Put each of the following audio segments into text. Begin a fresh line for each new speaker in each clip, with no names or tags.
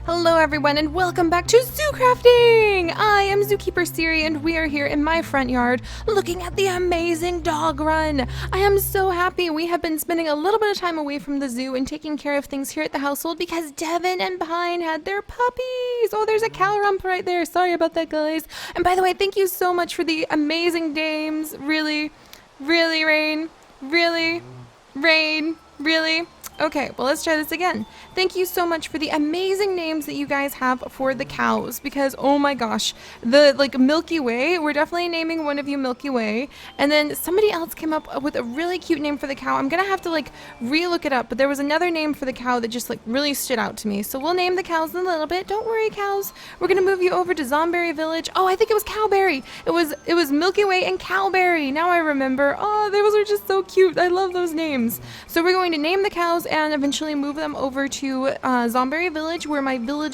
Hello everyone and welcome back to Zoo Crafting! I am Zookeeper Seri and we are here in my front yard looking at the amazing dog run. I am so happy we have been spending a little bit of time away from the zoo and taking care of things here at the household because Devin and Pine had their puppies. Oh, there's a cow rump right there. Sorry about that, guys. And by the way, thank you so much for the amazing names. Really, Rain? Really? Rain? Really? Okay, well, let's try this again. Thank you so much for the amazing names that you guys have for the cows because, oh my gosh, the Milky Way, we're definitely naming one of you Milky Way. And then somebody else came up with a really cute name for the cow. I'm gonna have to re-look it up, but there was another name for the cow that just really stood out to me. So we'll name the cows in a little bit. Don't worry, cows. We're gonna move you over to Zomberry Village. Oh, I think it was Cowberry. It was Milky Way and Cowberry. Now I remember. Oh, those are just so cute. I love those names. So we're going to name the cows and eventually move them over to Zomberry Village, where my hill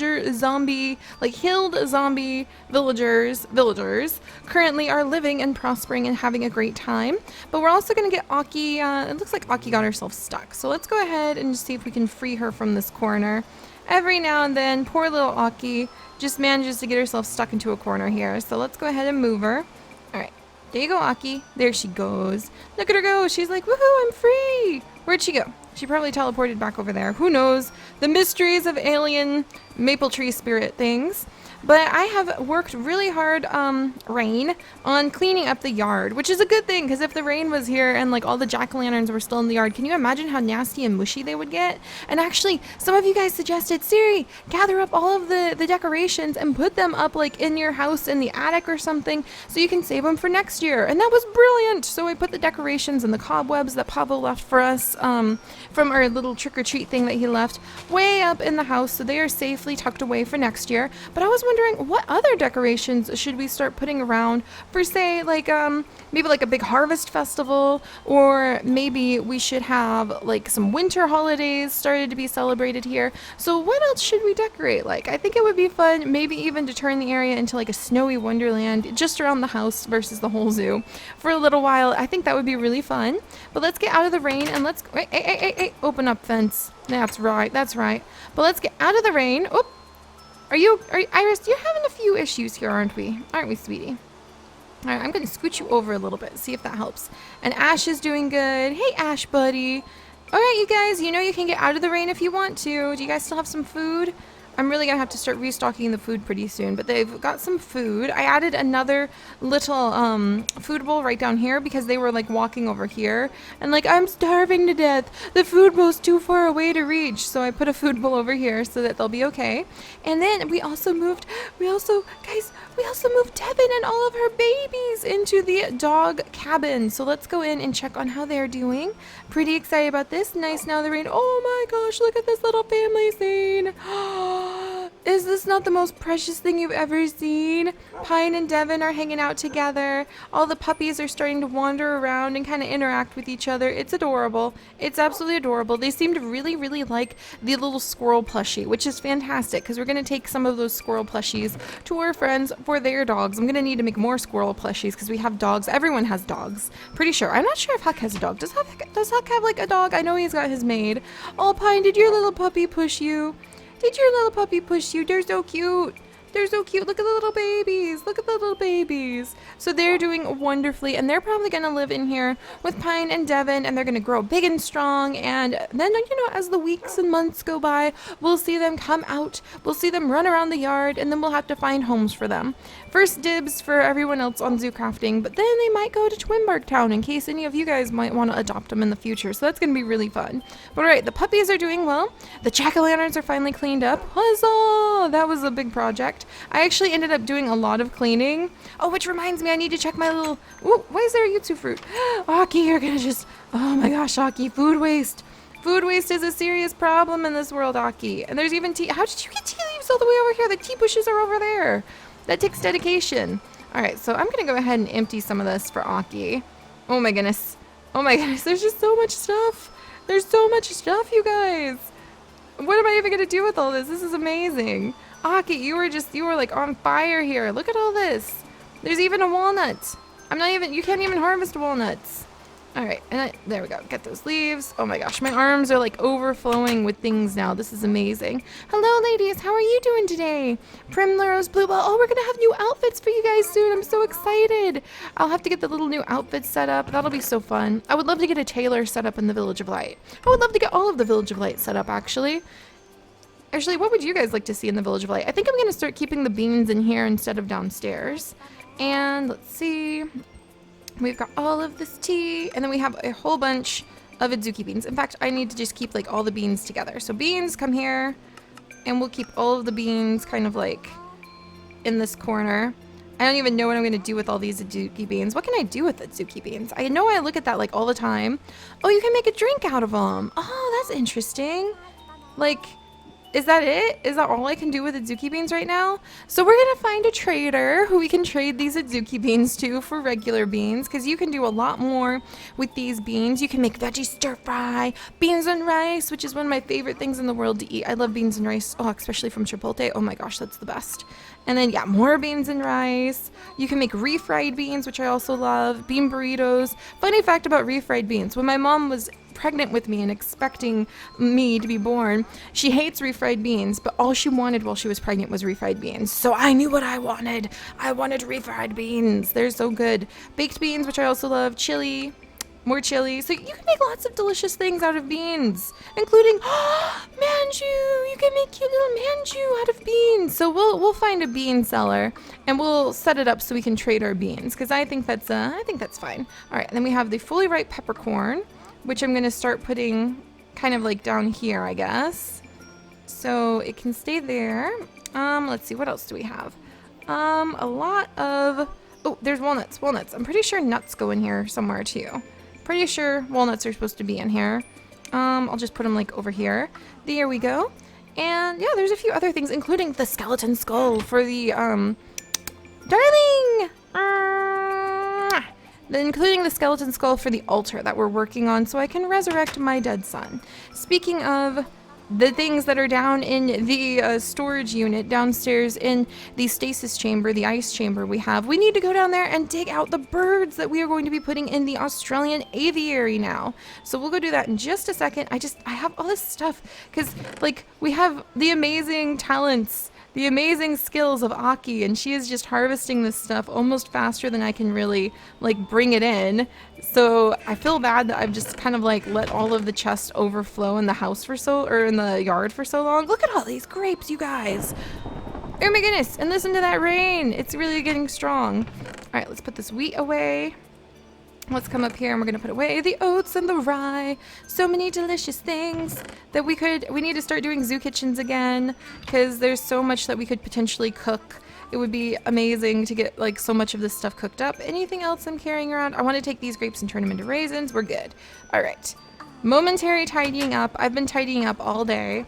zombie villagers currently are living and prospering and having a great time. But we're also going to get Aki. It looks like Aki got herself stuck. So let's go ahead and just see if we can free her from this corner. Every now and then, poor little Aki just manages to get herself stuck into a corner here. So let's go ahead and move her. All right. There you go, Aki. There she goes. Look at her go. She's like, woohoo, I'm free. Where'd she go? She probably teleported back over there. Who knows? The mysteries of alien maple tree spirit things. But I have worked really hard, Rain, on cleaning up the yard, which is a good thing, because if the rain was here and all the jack-o'-lanterns were still in the yard, can you imagine how nasty and mushy they would get? And actually, some of you guys suggested, Seri, gather up all of the decorations and put them up in your house in the attic or something, so you can save them for next year. And that was brilliant! So I put the decorations and the cobwebs that Pablo left for us, from our little trick-or-treat thing that he left, way up in the house, so they are safely tucked away for next year. But I was wondering, what other decorations should we start putting around for, say, maybe a big harvest festival, or maybe we should have some winter holidays started to be celebrated here. So what else should we decorate? I think it would be fun, maybe even to turn the area into a snowy wonderland just around the house versus the whole zoo for a little while. I think that would be really fun. But let's get out of the rain and let's hey, open up fence. That's right. But let's get out of the rain. Oop. Are you Iris, you're having a few issues here, aren't we, sweetie? All right, I'm going to scoot you over a little bit, see if that helps. And Ash is doing good. Hey, Ash, buddy. All right, you guys, you can get out of the rain if you want to. Do you guys still have some food? I'm really going to have to start restocking the food pretty soon, but they've got some food. I added another little food bowl right down here because they were walking over here and I'm starving to death. The food bowl's too far away to reach, so I put a food bowl over here so that they'll be okay. And then we also moved Devin and all of her babies into the dog cabin. So let's go in and check on how they're doing. Pretty excited about this. Nice now the rain. Oh my gosh, look at this little family scene. Is this not the most precious thing you've ever seen? Pine and Devin are hanging out together. All the puppies are starting to wander around and kind of interact with each other. It's adorable. It's absolutely adorable. They seem to really, really like the little squirrel plushie, which is fantastic because we're going to take some of those squirrel plushies to our friends for their dogs. I'm going to need to make more squirrel plushies because we have dogs. Everyone has dogs. Pretty sure. I'm not sure if Huck has a dog. Does Huck have a dog? I know he's got his maid. Oh, Pine, did your little puppy push you? Did your little puppy push you? They're so cute. They're so cute. Look at the little babies. Look at the little babies. So they're doing wonderfully, and they're probably going to live in here with Pine and Devin, and they're going to grow big and strong. And then, as the weeks and months go by, we'll see them come out. We'll see them run around the yard, and then we'll have to find homes for them. First dibs for everyone else on Zoo Crafting, but then they might go to Twinburg Town in case any of you guys might want to adopt them in the future. So that's going to be really fun. But all right, the puppies are doing well. The jack-o'-lanterns are finally cleaned up. Huzzah! That was a big project. I actually ended up doing a lot of cleaning. Oh, which reminds me, I need to check my little... Ooh, why is there a Yutsu fruit? Aki, you're gonna just... Oh my gosh, Aki, food waste. Food waste is a serious problem in this world, Aki. And there's even tea... How did you get tea leaves all the way over here? The tea bushes are over there. That takes dedication. All right, so I'm gonna go ahead and empty some of this for Aki. Oh my goodness. Oh my goodness, there's just so much stuff. There's so much stuff, you guys. What am I even gonna do with all this? This is amazing. Aki, you were on fire here. Look at all this. There's even a walnut. You can't even harvest walnuts. All right, and there we go. Get those leaves. Oh my gosh, my arms are like overflowing with things now. This is amazing. Hello, ladies. How are you doing today? Primrose, Bluebell. Oh, we're gonna have new outfits for you guys soon. I'm so excited. I'll have to get the little new outfits set up. That'll be so fun. I would love to get a tailor set up in the Village of Light. I would love to get all of the Village of Light set up, actually. Actually, what would you guys like to see in the Village of Light? I think I'm gonna start keeping the beans in here instead of downstairs. And let's see. We've got all of this tea, and then we have a whole bunch of adzuki beans. In fact, I need to just keep like all the beans together. So beans, come here, and we'll keep all of the beans kind of like in this corner. I don't even know what I'm going to do with all these adzuki beans. What can I do with adzuki beans? I know I look at that like all the time. Oh, you can make a drink out of them. Oh, that's interesting. Like, is that it? Is that all I can do with adzuki beans right now? So we're gonna find a trader who we can trade these adzuki beans to for regular beans, because you can do a lot more with these beans. You can make veggie stir fry, beans and rice, which is one of my favorite things in the world to eat. I love beans and rice, oh, especially from Chipotle. Oh my gosh, that's the best. And then, yeah, more beans and rice. You can make refried beans, which I also love. Bean burritos. Funny fact about refried beans. When my mom was pregnant with me and expecting me to be born, she hates refried beans, but all she wanted while she was pregnant was refried beans. So I knew what I wanted. I wanted refried beans. They're so good. Baked beans, which I also love. Chili. More chili. So you can make lots of delicious things out of beans, including manju. You can make cute little manju out of beans. So we'll find a bean seller and we'll set it up so we can trade our beans, because I think that's fine. All right, and then we have the fully ripe peppercorn, which I'm going to start putting kind of like down here, I guess, so it can stay there. Let's see, what else do we have? A lot of, oh, there's walnuts. I'm pretty sure nuts go in here somewhere too. Pretty sure walnuts are supposed to be in here. I'll just put them like over here. There we go. And yeah, there's a few other things, including the skeleton skull for the, darling! Including the skeleton skull for the altar that we're working on so I can resurrect my dead son. Speaking of the things that are down in the storage unit downstairs in the stasis chamber, the ice chamber we need to go down there and dig out the birds that we are going to be putting in the Australian aviary now. So we'll go do that in just a second. I have all this stuff because like we have the amazing talents, the amazing skills of Aki, and she is just harvesting this stuff almost faster than I can really like bring it in. So I feel bad that I've just kind of like let all of the chests overflow in the house in the yard for so long. Look at all these grapes, you guys. Oh my goodness, and listen to that rain. It's really getting strong. All right, let's put this wheat away. Let's come up here and we're going to put away the oats and the rye. So many delicious things that we need to start doing zoo kitchens again, because there's so much that we could potentially cook. It would be amazing to get like so much of this stuff cooked up. Anything else I'm carrying around? I want to take these grapes and turn them into raisins. We're good. All right. Momentary tidying up. I've been tidying up all day.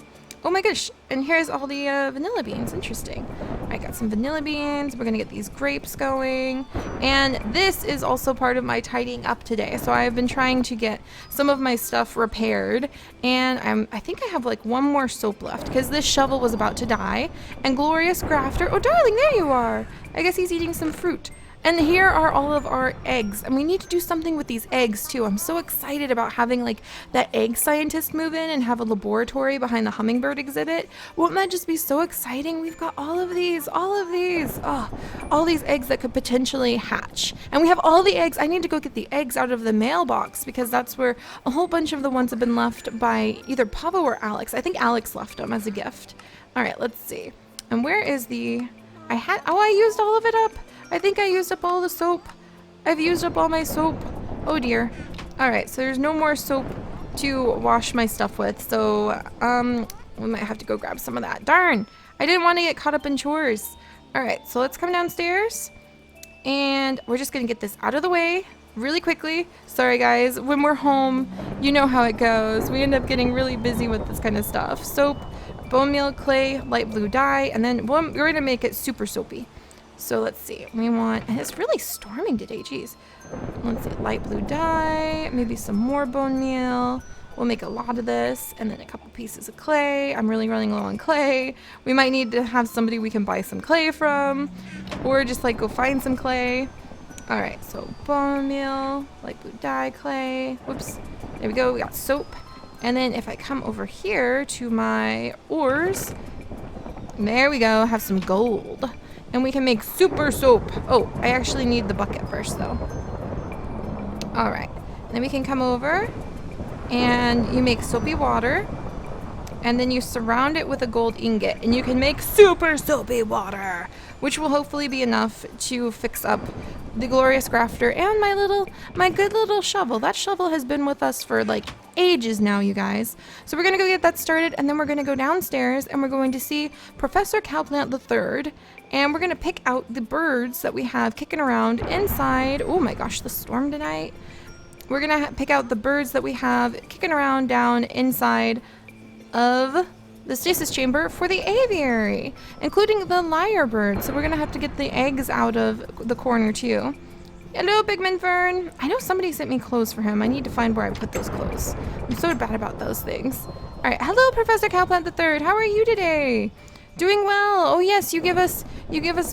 Oh my gosh, and here's all the vanilla beans. Interesting. I got some vanilla beans. We're gonna get these grapes going. And this is also part of my tidying up today. So I've been trying to get some of my stuff repaired, and I think I have like one more soap left because this shovel was about to die. And Glorious Grafter, oh darling, there you are. I guess he's eating some fruit. And here are all of our eggs, and we need to do something with these eggs too. I'm so excited about having like that egg scientist move in and have a laboratory behind the hummingbird exhibit. Won't that just be so exciting? We've got all of these, oh, all these eggs that could potentially hatch. And we have all the eggs. I need to go get the eggs out of the mailbox because that's where a whole bunch of the ones have been left by either Pavo or Alex. I think Alex left them as a gift. All right, let's see. And where is I used all of it up. I think I used up all the soap. I've used up all my soap. Oh dear. All right, so there's no more soap to wash my stuff with. So, we might have to go grab some of that. Darn, I didn't want to get caught up in chores. All right, so let's come downstairs and we're just gonna get this out of the way really quickly. Sorry guys, when we're home, you know how it goes. We end up getting really busy with this kind of stuff. Soap, bone meal, clay, light blue dye, and then we're gonna make it super soapy. So let's see, and it's really storming today, geez. Let's see, light blue dye, maybe some more bone meal. We'll make a lot of this, and then a couple pieces of clay. I'm really running low on clay. We might need to have somebody we can buy some clay from, or just like go find some clay. All right, so bone meal, light blue dye clay. Whoops. There we go. We got soap. And then if I come over here to my ores, there we go. Have some gold. And we can make super soap. Oh, I actually need the bucket first, though. All right. Then we can come over and you make soapy water. And then you surround it with a gold ingot. And you can make super soapy water, which will hopefully be enough to fix up the glorious grafter and my good little shovel. That shovel has been with us for like ages now, you guys. So we're gonna go get that started, and then we're gonna go downstairs and we're going to see Professor Cowplant III, and we're gonna pick out the birds that we have kicking around inside. Oh my gosh, the storm tonight. We're gonna pick out the birds that we have kicking around down inside of the stasis chamber for the aviary, including the lyrebird. So we're gonna have to get the eggs out of the corner too. Hello, Pigman Fern. I know somebody sent me clothes for him. I need to find where I put those clothes. I'm so bad about those things. All right, hello, Professor Cowplant III. How are you today? Doing well. Oh yes, you give us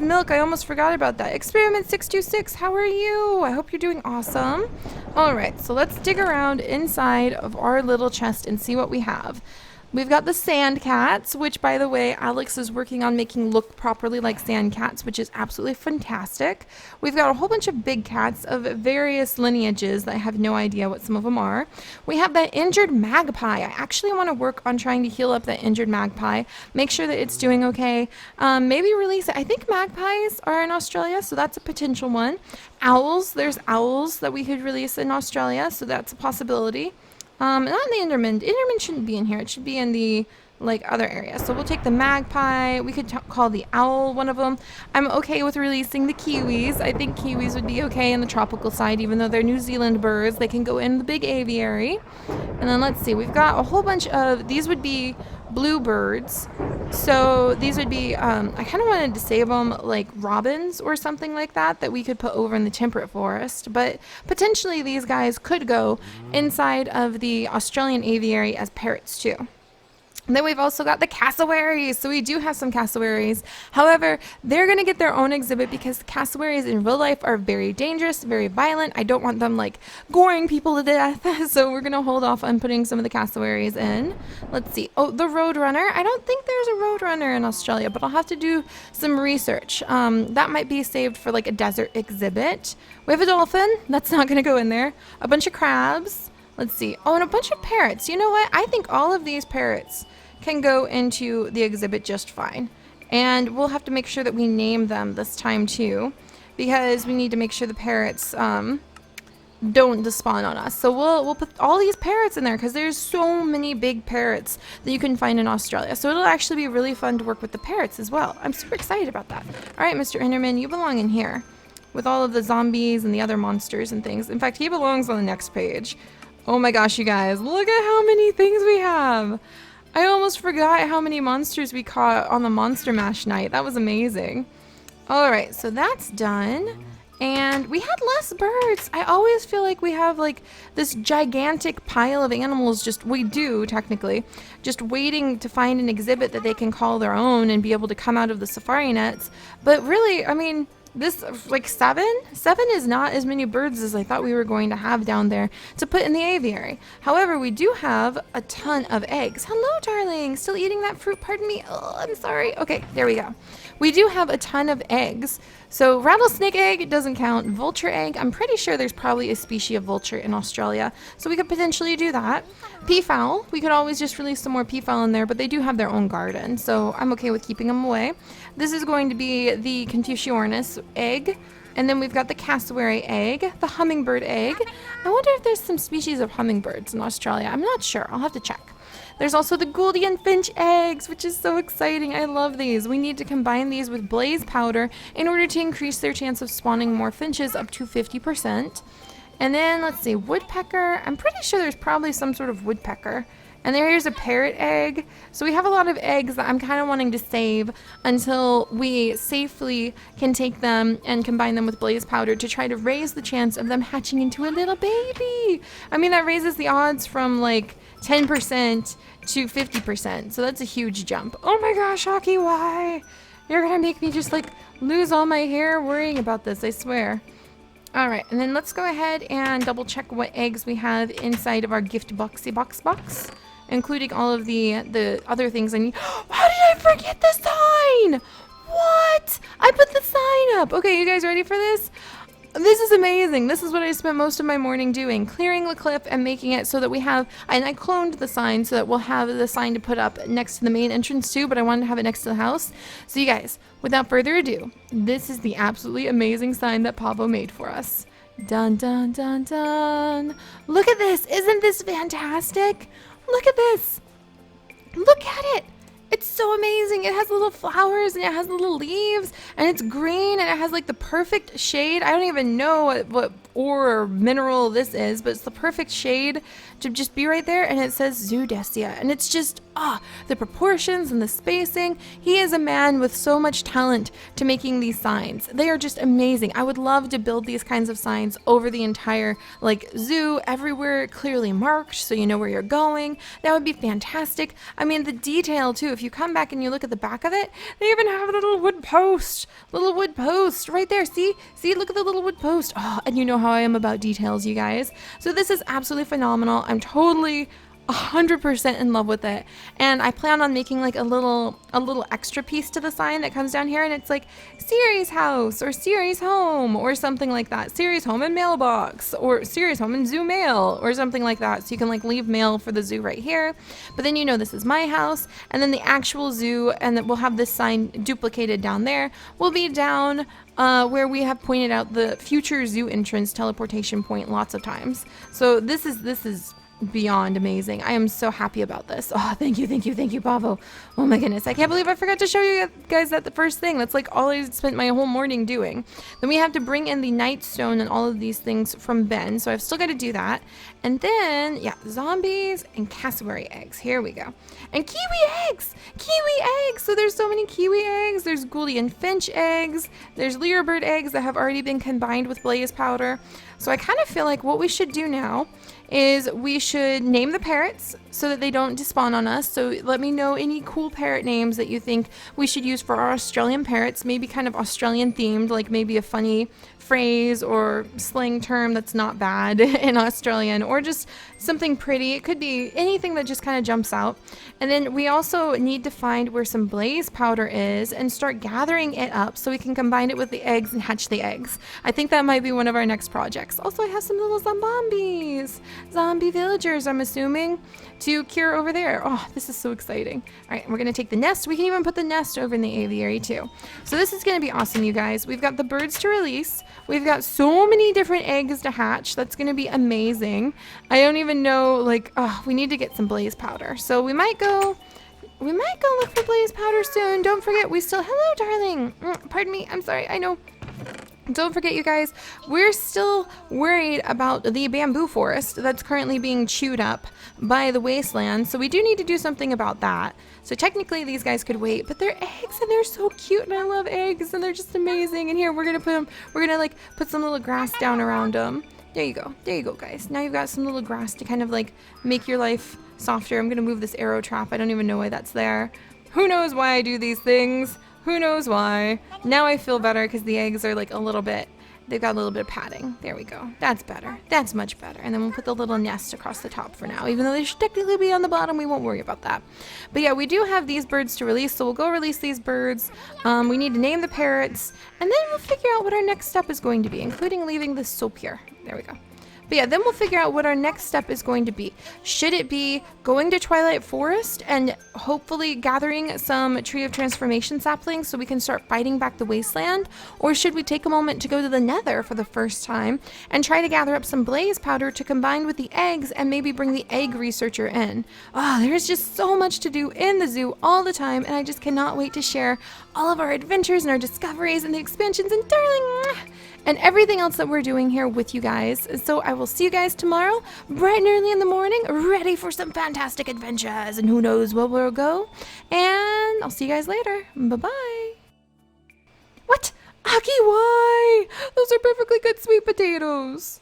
milk. I almost forgot about that. Experiment 626. How are you? I hope you're doing awesome. All right, so let's dig around inside of our little chest and see what we have. We've got the sand cats, which, by the way, Alex is working on making look properly like sand cats, which is absolutely fantastic. We've got a whole bunch of big cats of various lineages that I have no idea what some of them are. We have that injured magpie. I actually want to work on trying to heal up that injured magpie, make sure that it's doing okay. Maybe release it. I think magpies are in Australia, so that's a potential one. Owls, there's owls that we could release in Australia, so that's a possibility. Not in the Enderman. Enderman shouldn't be in here. It should be in the, like, other area. So we'll take the magpie. We could call the owl one of them. I'm okay with releasing the kiwis. I think kiwis would be okay in the tropical side, even though they're New Zealand birds. They can go in the big aviary. And then let's see. We've got a whole bunch of, these would be bluebirds. So these would be, I kind of wanted to save them like robins or something like that we could put over in the temperate forest. But potentially these guys could go inside of the Australian aviary as parrots too. And then we've also got the cassowaries. So we do have some cassowaries. However, they're going to get their own exhibit because the cassowaries in real life are very dangerous, very violent. I don't want them like goring people to death. So we're going to hold off on putting some of the cassowaries in. Let's see. Oh, the roadrunner. I don't think there's a roadrunner in Australia, but I'll have to do some research. That might be saved for like a desert exhibit. We have a dolphin. That's not going to go in there. A bunch of crabs. Let's see. Oh, and a bunch of parrots. You know what? I think all of these parrots can go into the exhibit just fine. And we'll have to make sure that we name them this time too, because we need to make sure the parrots don't despawn on us. So we'll put all these parrots in there because there's so many big parrots that you can find in Australia. So it'll actually be really fun to work with the parrots as well. I'm super excited about that. All right, Mr. Enderman, you belong in here with all of the zombies and the other monsters and things. In fact, he belongs on the next page. Oh my gosh, you guys, look at how many things we have. I almost forgot how many monsters we caught on the Monster Mash night. That was amazing. Alright, so that's done. And we had less birds. I always feel like we have like this gigantic pile of animals, we do technically, just waiting to find an exhibit that they can call their own and be able to come out of the safari nets. But really, I mean, this, like seven is not as many birds as I thought we were going to have down there to put in the aviary. However, we do have a ton of eggs. Hello, darling. Still eating that fruit? Pardon me. Oh, I'm sorry. Okay, there we go. We do have a ton of eggs. So rattlesnake egg doesn't count. Vulture egg, I'm pretty sure there's probably a species of vulture in Australia. So we could potentially do that. Peafowl, we could always just release some more peafowl in there, but they do have their own garden. So I'm okay with keeping them away. This is going to be the Confuciornis egg. And then we've got the cassowary egg, the hummingbird egg. I wonder if there's some species of hummingbirds in Australia. I'm not sure. I'll have to check. There's also the Gouldian finch eggs, which is so exciting. I love these. We need to combine these with blaze powder in order to increase their chance of spawning more finches up to 50%. And then, let's see, woodpecker. I'm pretty sure there's probably some sort of woodpecker. And here's a parrot egg. So we have a lot of eggs that I'm kind of wanting to save until we safely can take them and combine them with blaze powder to try to raise the chance of them hatching into a little baby. I mean, that raises the odds from like 10% to 50%. So that's a huge jump. Oh my gosh, Hockey, why? You're gonna make me just like lose all my hair worrying about this, I swear. All right, and then let's go ahead and double check what eggs we have inside of our gift box, including all of the other things I need. How did I forget the sign? What? I put the sign up. Okay, you guys ready for this? This is amazing. This is what I spent most of my morning doing, clearing the cliff and making it so that we have, and I cloned the sign so that we'll have the sign to put up next to the main entrance too, but I wanted to have it next to the house. So you guys, without further ado, this is the absolutely amazing sign that Pavo made for us. Dun, dun, dun, dun. Look at this. Isn't this fantastic? Look at this. Look at it. It's so amazing. It has little flowers and it has little leaves and it's green and it has like the perfect shade. I don't even know what ore or mineral this is, but it's the perfect shade to just be right there. And it says Zoodesia, and it's just the proportions and the spacing. He is a man with so much talent to making these signs. They are just amazing. I would love to build these kinds of signs over the entire like zoo, everywhere clearly marked so you know where you're going. That would be fantastic. I mean, the detail too, if you come back and you look at the back of it, they even have a little wood post right there. See, look at the little wood post. Oh, and you know how I am about details, you guys. So this is absolutely phenomenal. I'm totally 100% in love with it, and I plan on making like a little extra piece to the sign that comes down here, and it's like Seri's house or Seri's home or something like that. Seri's home and mailbox, or Seri's home and zoo mail, or something like that. So you can like leave mail for the zoo right here, but then you know this is my house, and then the actual zoo, and then we'll have this sign duplicated down there. Will be down where we have pointed out the future zoo entrance teleportation point lots of times. So this is beyond amazing. I am so happy about this. Oh, thank you, Pavo. Oh my goodness, I can't believe I forgot to show you guys that the first thing. That's like all I spent my whole morning doing. Then we have to bring in the night stone and all of these things from Ben, so I've still got to do that. And then, yeah, zombies and cassowary eggs. Here we go. And kiwi eggs! So there's so many kiwi eggs. There's Gouldian and finch eggs. There's lyrebird eggs that have already been combined with blaze powder. So I kind of feel like what we should do now is we should name the parrots so that they don't despawn on us. So let me know any cool parrot names that you think we should use for our Australian parrots, maybe kind of Australian themed, like maybe a funny phrase or slang term that's not bad in Australian, or just something pretty. It could be anything that just kind of jumps out. And then we also need to find where some blaze powder is and start gathering it up so we can combine it with the eggs and hatch the eggs. I think that might be one of our next projects. Also, I have some little zombie villagers, I'm assuming, to cure over there. Oh, this is so exciting. All right, we're gonna take the nest. We can even put the nest over in the aviary too. So this is gonna be awesome, you guys. We've got the birds to release. We've got so many different eggs to hatch. That's gonna be amazing. I don't even know, like, we need to get some blaze powder. So we might go look for blaze powder soon. Don't forget, hello, darling. Pardon me, I'm sorry, I know. Don't forget, you guys, we're still worried about the bamboo forest that's currently being chewed up by the wasteland, so we do need to do something about that. So technically these guys could wait, but they're eggs and they're so cute, and I love eggs and they're just amazing. And here we're gonna like put some little grass down around them. There you go, guys. Now you've got some little grass to kind of like make your life softer. I'm gonna move this arrow trap. I don't even know why that's there. Who knows why I do these things? Who knows why? Now I feel better because the eggs are like they've got a little bit of padding. There we go. That's better. That's much better. And then we'll put the little nest across the top for now. Even though they should technically be on the bottom, we won't worry about that. But yeah, we do have these birds to release, so we'll go release these birds. We need to name the parrots, and then we'll figure out what our next step is going to be, including leaving this soap here. There we go. But yeah, then we'll figure out what our next step is going to be. Should it be going to Twilight Forest and hopefully gathering some Tree of Transformation saplings so we can start fighting back the wasteland? Or should we take a moment to go to the Nether for the first time and try to gather up some blaze powder to combine with the eggs and maybe bring the egg researcher in? Oh, there's just so much to do in the zoo all the time, and I just cannot wait to share all of our adventures and our discoveries and the expansions and darling and everything else that we're doing here with you guys. So I will see you guys tomorrow, bright and early in the morning, ready for some fantastic adventures, and who knows where we'll go. And I'll see you guys later. Bye-bye. What? Aki, why? Those are perfectly good sweet potatoes.